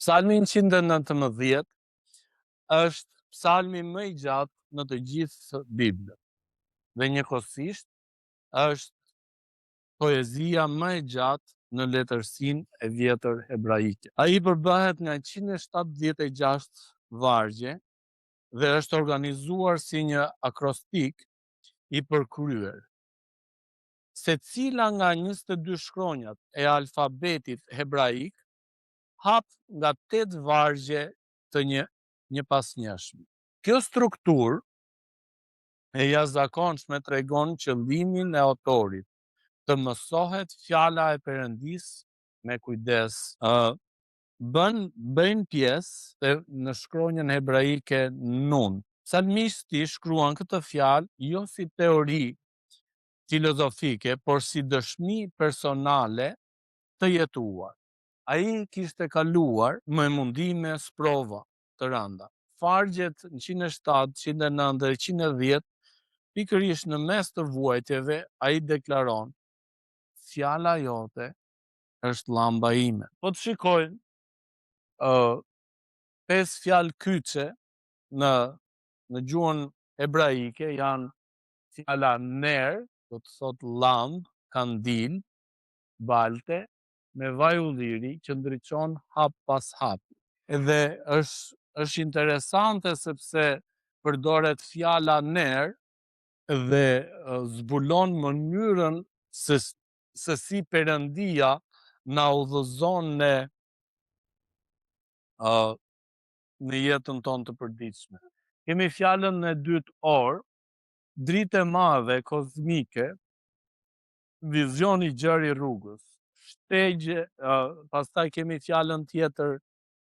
Psalmi 119 është psalmi më i gjatë në të gjithë Biblën dhe njëkohësisht është poezia më e gjatë në letërsinë e vjetër hebraike. Ai përbëhet nga 176 vargje dhe është organizuar si një akrostik i përkryer. Secila nga 22 shkronjat e alfabetit hebraik hap nga 8 vargje të një pasnjëshme. Kjo strukturë e jashtëzakonshme tregon qëllimin e autorit të mësohet fjala e Perëndisë me kujdes. Bëjnë pjesë në shkronjën hebraike Nun. Psalmisti shkruan këtë fjalë jo si teori filozofike, por si dëshmi personale të jetuar. Ai kishte kaluar me mundime sprova të rënda. Vargjet 107, 109 dhe 110, pikërisht në mes të vuajtjeve, ai deklaron: fjala jote është llamba ime. Po të shikojmë 5 fjalë kyçe në gjuhën hebraike janë fjala ner, do të thotë llambë, kandil, balte, me vaj ulliri që ndriçon hap pas hapi. Edhe është interesante sepse përdoret fjala ner dhe zbulon mënyrën se si Perëndia na udhëzon në jetën tonë të përditshme. Kemi fjalën e dytë orë, dritë e madhe kozmike, vizioni gjerë i rrugës. Shtegje, pastaj kemi fjalën tjetër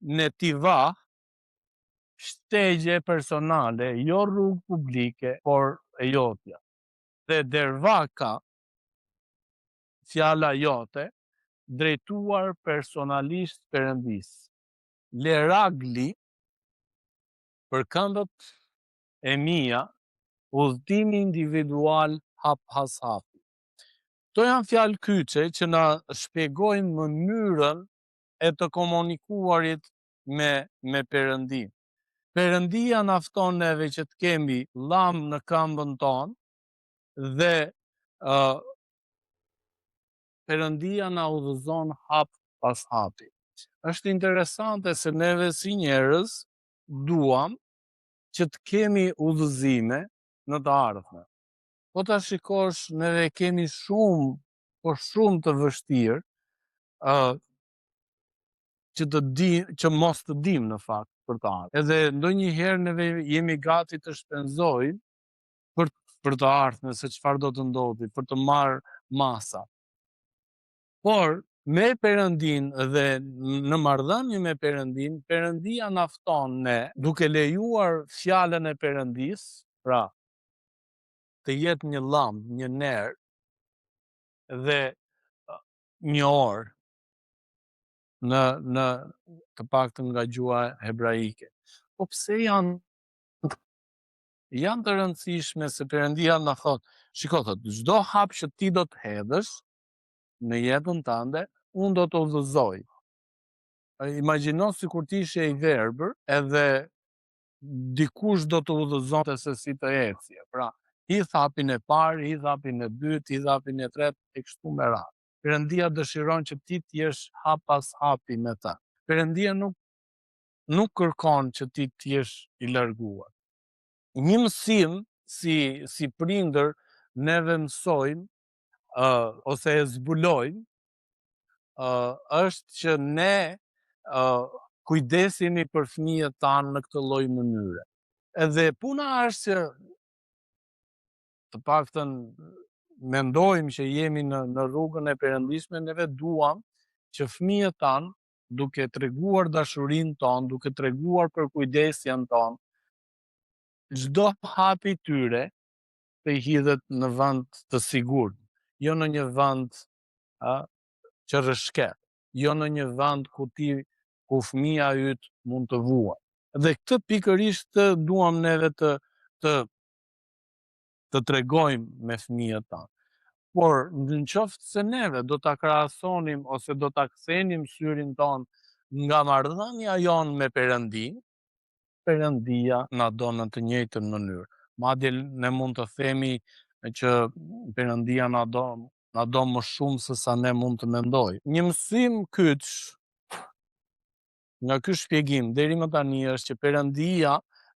netiva, shtegje personale, jo rrugë publike, por e jotja. Dhe dervaka, fjala jote, drejtuar personalisht Perëndisë. Leragli, për këmbët e mia, udhëtimi individual hap pas hapi. Kto janë fjalë kyçe që na shpjegojnë mënyrën e të komunikuarit me Perëndin. Perëndia na fton neve që të kemi llamb në këmbën tonë dhe Perëndia na udhëzon hap pas hapi. Është interesante se neve si njerëz duam që të kemi udhëzime në të ardhmen. Po ta shikosh, neve kemi shumë të vështirë që mos të dim në fakt për të ardhmen. Edhe ndonjëherë neve jemi gati të shpenzojmë për të ardhmen se çfarë do të ndodhi, për të marrë masa. Por me Perëndin dhe në marrëdhënie me Perëndin, Perëndia na fton ne duke lejuar fjalën e Perëndisë, pra të jetë një llamb, një ner dhe një orë në të paktën nga gjuha hebraike. Po pse janë të rëndësishme se Perëndia na thotë, shiko, thotë, çdo hap që ti do të hedhësh në jetën tënde, unë do të udhëzoj. Imagjino sikur ti ishe i verbër edhe dikush do të udhëzonte se si të ecje. Pra, hidh hapin e parë, hidh hapin e dytë, hidh hapin e tretë e kështu me radhë. Perëndia dëshiron që ti të jesh hap pas hapi me ta. Perëndia nuk kërkon që ti të jesh i larguar. Një mësim si prindër neve mësojmë ose e zbulojmë është që ne kujdesemi për fëmijët tanë në këtë lloj mënyre. Edhe puna është që të paktën mendojmë që jemi në rrugën e perëndisme, neve duam që fëmijët tanë, duke treguar dashurinë tonë, duke treguar për kujdesjen tonë, çdo hap i tyre të hidhet në vend të sigurt, jo në një vend që rrëshqet, jo në një vend ku fëmia yt mund të vuajë. Dhe këtë pikërisht duam neve të tregojmë me fëmijët tanë. Por në qoftë se neve do ta krahasonim ose do ta kthenim syrin tonë nga marrëdhënia jonë me Perëndin, Perëndia na do në të njëjtën mënyrë. Madje ne mund të themi që Perëndia na do më shumë se sa ne mund të mendojmë. Një mësim kyç nga ky shpjegim deri më tani është që Perëndia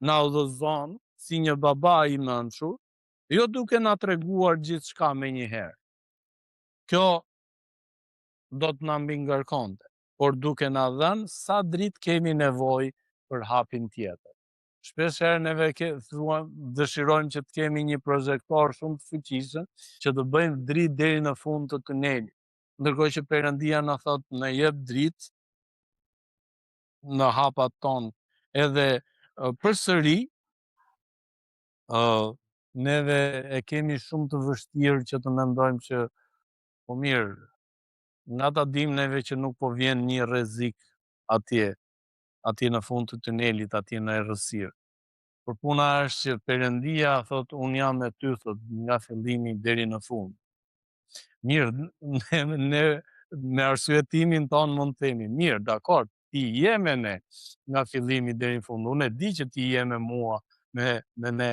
na udhëzon si një baba i mençur, jo duke na treguar gjithçka menjëherë. Kjo do të na mbingarkonte, por duke na dhënë sa dritë kemi nevojë për hapin tjetër. Shpesh herë neve dëshirojmë që të kemi një projektor shumë të fuqishëm që të bëjmë dritë deri në fund të tunelit. Ndërkohë që Perëndia na thotë na jep dritë në hapat tonë. Edhe përsëri neve e kemi shumë të vështirë që të mendojmë që po mirë, nga ta dim neve që nuk po vjen një rrezik atje në fund të tunelit, atje në errësirë. Por puna është që Perëndia thot unë jam me ty, thot, nga fillimi deri në fund. Mirë, ne me arsyetimin ton mund të themi, mirë, dakor, ti je me ne nga fillimi deri në fund. Unë e di që ti je me mua, me ne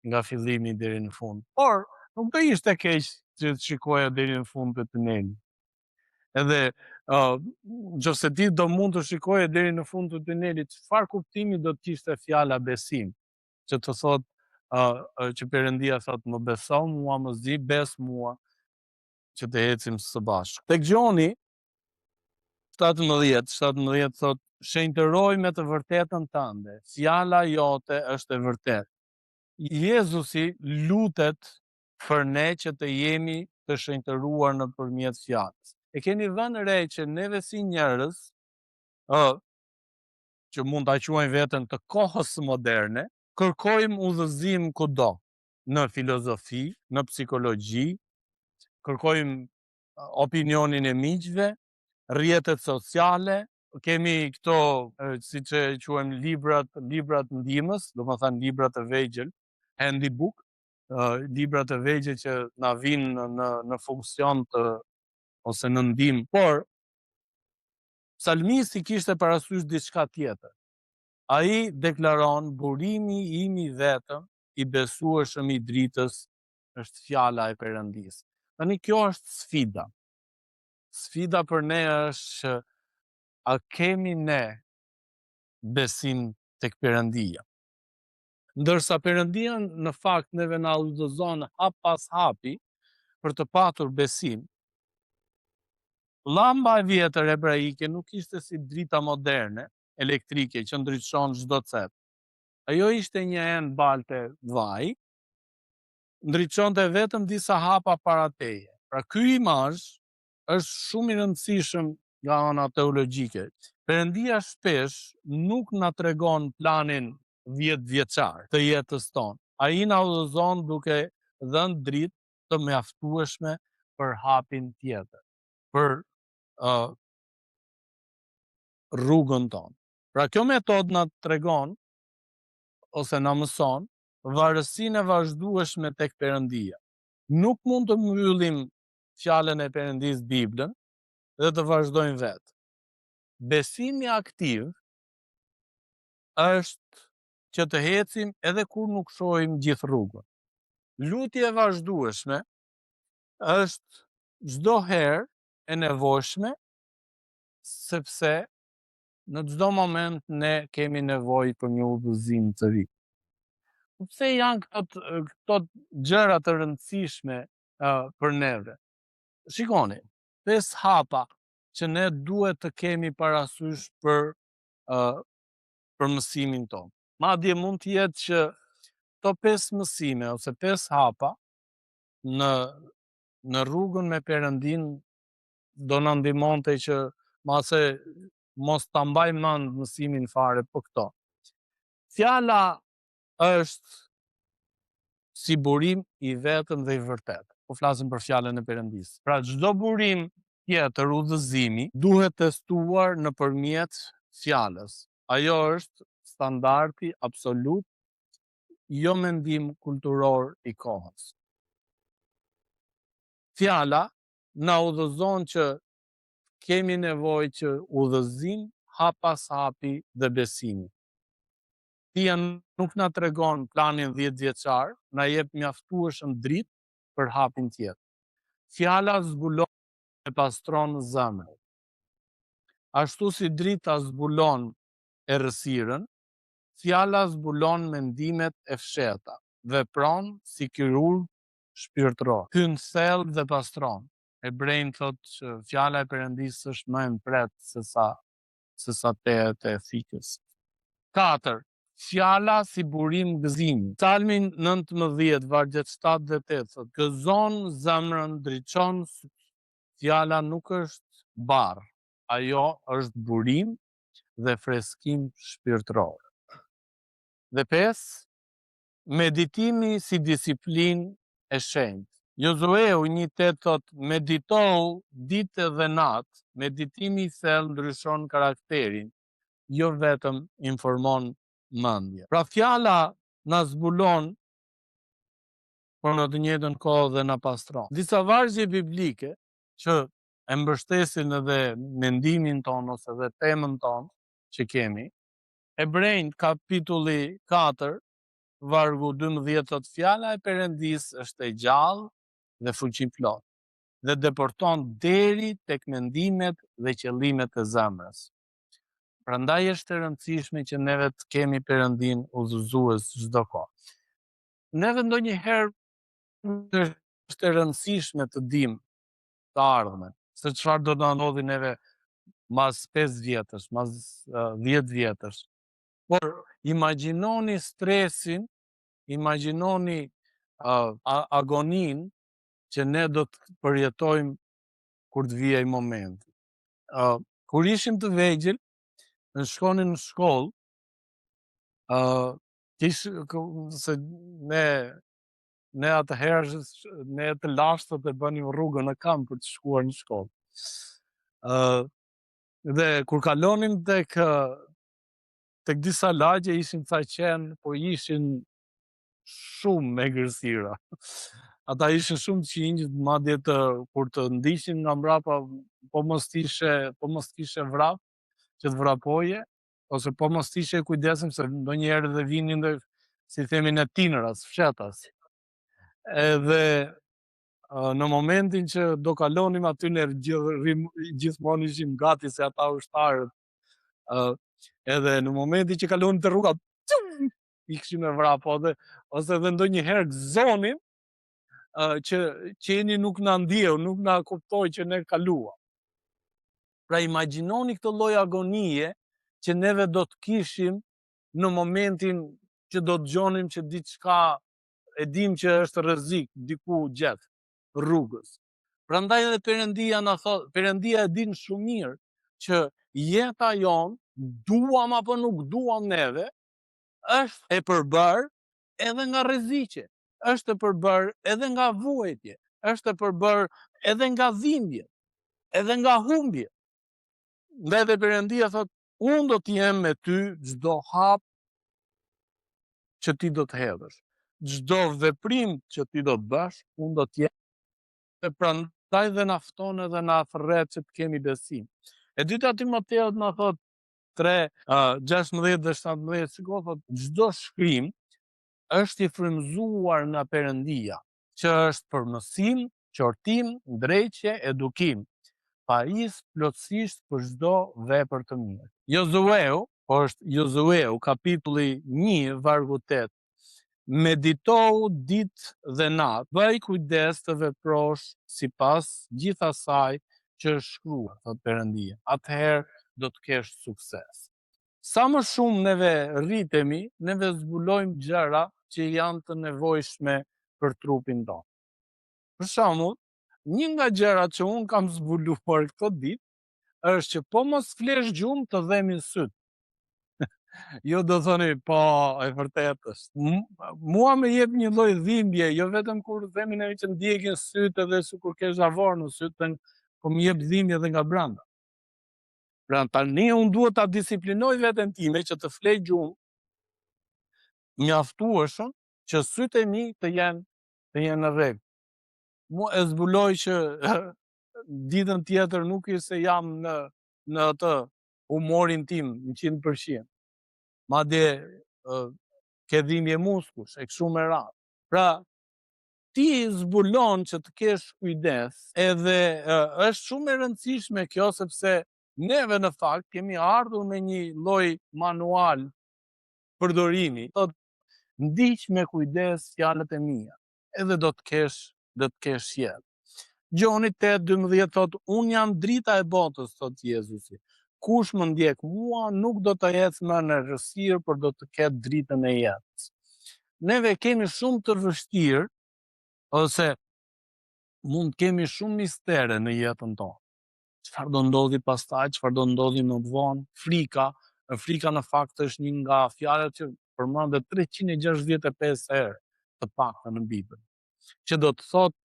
nga fillimi deri në fund. Por nuk do ishte keq që të shikoja deri në fund të tunelit. Edhe nëse ti do mund të shikoje deri në fund të tunelit, çfarë kuptimi do të kishte fjala besim? Që të thot që Perëndia thot më beso mua, më zi bes mua, që të ecim së bashku. Tek Gjoni 17 thot shenjtëroj me të vërtetën tënde, fjala jote është e vërtetë. Jezusi lutet për ne që të jemi të shenjtëruar nëpërmjet fjalës. E keni vënë re që neve si njerëz, që mund ta quajmë veten të kohës moderne, kërkojmë udhëzim kudo, në filozofi, në psikologji, kërkojmë opinionin e miqve, rrjetet sociale, kemi këto, siç e quajmë librat ndihmës, domethënë librat e vegjël, handybook, librat e vegjël që na vinë në funksion të ose në ndihmë, por psalmisti kishte parasysh diçka tjetër. Ai deklaron burimi im i vetëm i besueshëm i dritës është fjala e Perëndisë. Tani kjo është sfida. Sfida për ne është a kemi ne besim tek Perëndia. Ndërsa Perëndia në fakt neve na udhëzon hap pas hapi për të patur besim. Llamba e vjetër hebraike nuk ishte si drita moderne, elektrike, që ndriçon çdo cep. Ajo ishte një enë balte vaj, ndriçonte vetëm disa hapa para teje. Pra ky imazh është shumë i rëndësishëm nga ana teologjike. Perëndia shpesh nuk na tregon planin 10 vjeçar të jetës tonë. Ai na udhëzon duke dhënë dritë të mjaftueshme për hapin tjetër, për rrugën tonë. Pra kjo metodë na tregon ose na mëson varësinë e vazhdueshme tek Perëndia. Nuk mund të mbyllim fjalën e Perëndisë Biblën dhe të vazhdojmë vetë. Besimi aktiv është që të ecim edhe kur nuk shohim gjithë rrugën. Lutje e vazhdueshme është çdo herë e nevojshme, sepse në çdo moment ne kemi nevojë për një udhëzim të ri. Pse janë këto gjëra të rëndësishme për neve? Shikoni, 5 hapa që ne duhet të kemi parasysh për mësimin tonë. Madje mund të jetë që këto 5 mësime ose 5 hapa në rrugën me Perëndin do na ndihmonte që mos ta mbajmë mend mësimin fare për këto. Fjala është si burim i vetëm dhe i vërtet. Po flasim për fjalën e Perëndisë. Pra çdo burim tjetër, udhëzimi, duhet testuar nëpërmjet fjalës. Ajo është standardi absolut, jo mendim kulturor i kohës. Fjala na udhëzon që kemi nevojë që udhëzim hap pas hapi dhe besimi. Tia nuk na tregon planin 10 vjeçar, na jep mjaftueshëm dritë për hapin tjetër. Fjala zbulon e pastron zemrën. Ashtu si drita zbulon errësirën, fjala zbulon mendimet e fshehta, vepron si kirurg shpirtëror. Hyn thellë dhe pastron. Hebrejnë thotë që fjala e Perëndisë është më e mpretë se sa tejet e thikës. 4. Fjala si burim gëzimi. Psalmi 19, vargjet 7 dhe 8 thotë: gëzon zemrën, ndriçon. Fjala nuk është barr, ajo është burim dhe freskim shpirtëror. Dhe 5. Meditimi si disiplinë e shenjtë. Jozueu 1:8 thot: meditohu ditë dhe natë. Meditimi i thellë ndryshon karakterin, jo vetëm informon mendjen. Pra fjala na zbulon, por në të njëjtën kohë dhe na pastron. Disa vargje biblike që e mbështesin edhe mendimin ton ose edhe temën ton që kemi. Hebrejnë kapitulli 4, vargu 12 thot: fjala e Perëndisë është e gjallë dhe fuqiplot, dhe deporton deri tek mendimet dhe qëllimet e zemrës. Prandaj është e rëndësishme që neve të kemi Perëndin udhëzues çdo kohë. Neve ndonjëherë është e rëndësishme të dimë të ardhmen, se çfarë do të na ndodhi neve mas 5 vjetësh, mas 10 vjetësh. Por imagjinoni stresin, imagjinoni agonin që ne do të përjetojmë kur të vijë ai momenti. Kur ishim të vegjël, në shkonin në shkollë, se ne atëherë ne të lashtët e bënim rrugën në kamp për të shkuar në shkollë. Dhe kur kalonim tek disa lagje ishin ca qenë, po ishin shumë me gërsira. Ata ishin shumë qinj, madje kur të ndiqnin nga mbrapa, po mos kishe vrap që të vrapoje, ose po mos ishe kujdesshëm se ndonjëherë dhe vinin dhe, si themi ne, tinëras, fshetas. Edhe në momentin që do kalonim aty ne gjithmonë ishim gati se ata ushtarët. Edhe në momentin që kalonim te rruga, i kishim me vrap, ose edhe ndonjëherë gëzonim që qeni nuk na ndjeu, nuk na kuptoi që ne kaluam. Pra imagjinoni këtë lloj agonie që neve do të kishim në momentin që do të dëgjonim që diçka e dim që është rrezik diku gjatë rrugës. Prandaj edhe Perëndia na thot, Perëndia e din shumë mirë që jeta jon, duam apo nuk duam neve, është e përbërë edhe nga rreziqe, është e përbërë edhe nga vuajtje, është e përbërë edhe nga dhimbje, edhe nga humbje. Ndaj dhe Perëndia thot: unë do të jem me ty çdo hap që ti do të hedhësh, çdo veprim që ti do të bësh, unë do të jem. E prandaj dhe na fton edhe na thërret që të kemi besim. E dyta Timoteut na thot 3, 16 dhe 17, shiko, thot: çdo shkrim është i frymëzuar nga Perëndia, që është për mësim, qortim, drejtje, edukim, pajis plotësisht për çdo vepër të mirë. Jozueu, kapitulli 1, vargu 8. Meditohu ditë dhe natë, bëj kujdes të veprosh sipas gjithë asaj që është shkruar, thot Perëndia. Atëherë do të kesh sukses. Sa më shumë neve rritemi, neve zbulojmë gjëra që janë të nevojshme për trupin tonë. Për shembull, një nga gjërat që unë kam zbuluar këtë ditë është që po mos flesh gjumë të dhemin syt. Jo do thoni, po, e vërtetë është. Mua më jep një lloj dhimbje, jo vetëm kur themin ai që ndjekin syt edhe sikur ke zhavor në syt, po më jep dhimbje edhe nga brenda. Pra tani unë duhet ta disiplinoj veten time që të flej gjumë mjaftueshëm që sytë e mi të jenë në rregull. Mua e zbuloj që ditën tjetër nuk ishte se jam në atë humorin tim 100%. Madje ke dhimbje muskush, e kështu me radhë. Pra, ti zbulon që të kesh kujdes, edhe është shumë e rëndësishme kjo, sepse neve në fakt kemi ardhur me një lloj manual përdorimi. Thot, ndiq me kujdes fjalët e mia, edhe do të kesh jetë. Gjoni 8:12 thot, unë jam drita e botës, thot Jezusi. Kush më ndjek mua nuk do të ecë më në errësirë, por do të ketë dritën e jetës. Neve kemi shumë të vështirë, ose mund kemi shumë mistere në jetën tonë. Çfarë do ndodhi pastaj, çfarë do ndodhi më vonë? Frika në fakt është një nga fjalët që përmendet 365 herë të paktën në Bibël. Që do të thotë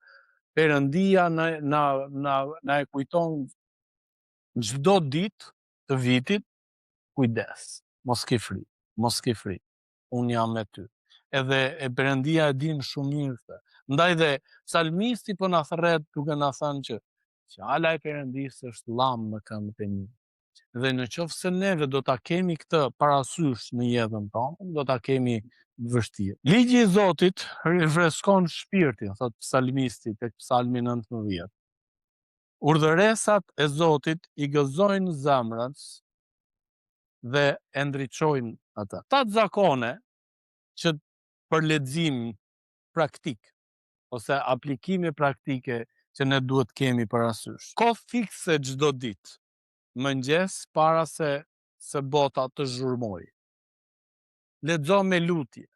Perëndia na e kujton çdo ditë të vitit, kujdes, mos ke frikë, mos ke frikë, unë jam me ty. Edhe e Perëndia e din shumë mirë këtë. Ndaj dhe psalmisti po na thret duke na thënë që fjala e Perëndisë është llam në këmbët e mi. Dhe në qoftë se neve do ta kemi këtë parasysh në jetën tonë, do ta kemi vështirë. Ligji i Zotit rifreskon shpirtin, thot psalmisti tek Psalmi 19. Urdhëresat e Zotit i gëzojnë zemrën dhe e ndriçojnë ata. 7 zakone që për lexim praktik ose aplikime praktike që ne duhet kemi parasysh. Kohë fikse çdo ditë, mëngjes para se bota të zhurmoj. Lexo me lutje.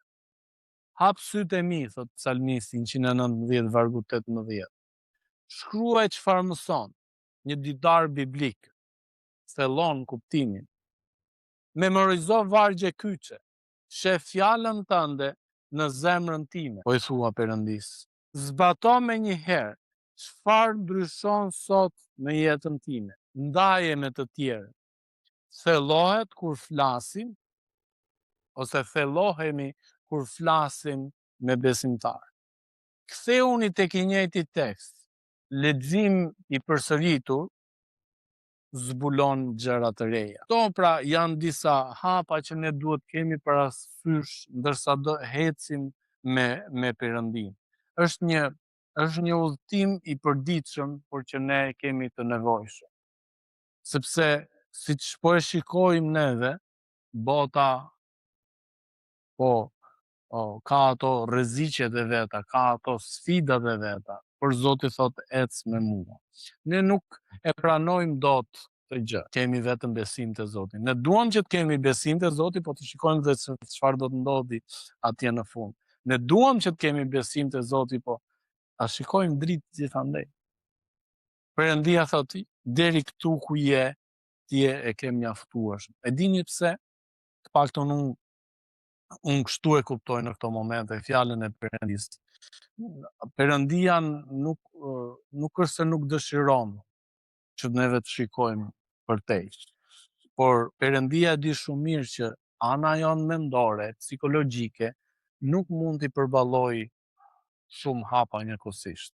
Hap sytë e mi, thot psalmisti 119 vargu 18. Shkruaj çfarë mëson. Një ditar biblik. Thellon kuptimin. Memorizo vargje kyçe. Sheh fjalën tënde në zemrën time, po i thua Perëndis. Zbato me një herë çfarë ndryshon sot në jetën time. Ndaje me të tjerë. Thellohet kur flasim, ose thellohemi kur flasim me besimtar. Ktheuni tek i njëjti tekst. Lexim i përsëritur zbulon gjëra të reja. Kto pra janë disa hapa që ne duhet kemi parasysh ndërsa do ecim me Perëndin. Është një udhtim i përditshëm, por që ne kemi të nevojshëm. Sepse siç po e shikojmë neve, bota ka ato rreziqet e veta, ka ato sfidat e veta, por Zoti thot ec me mua. Ne nuk e pranojmë dot të gjë. Kemi vetëm besim te Zoti. Ne duam që të kemi besim te Zoti, po të shikojmë dhe çfarë do të ndodhi atje në fund. Ne duam që të kemi besim te Zoti, po a shikojmë dritë gjithandej. Perëndia thot, deri këtu ku je, ti e ke mjaftuar. E dini pse? Të paktën unë kështu e kuptoj në këto momente fjalën e Perëndis. Perëndia nuk është se nuk dëshiron që neve të shikojmë përtej. Por Perëndia di shumë mirë që ana jonë mendore, psikologjike, nuk mund t'i përballoj shumë hapa njëkohësisht.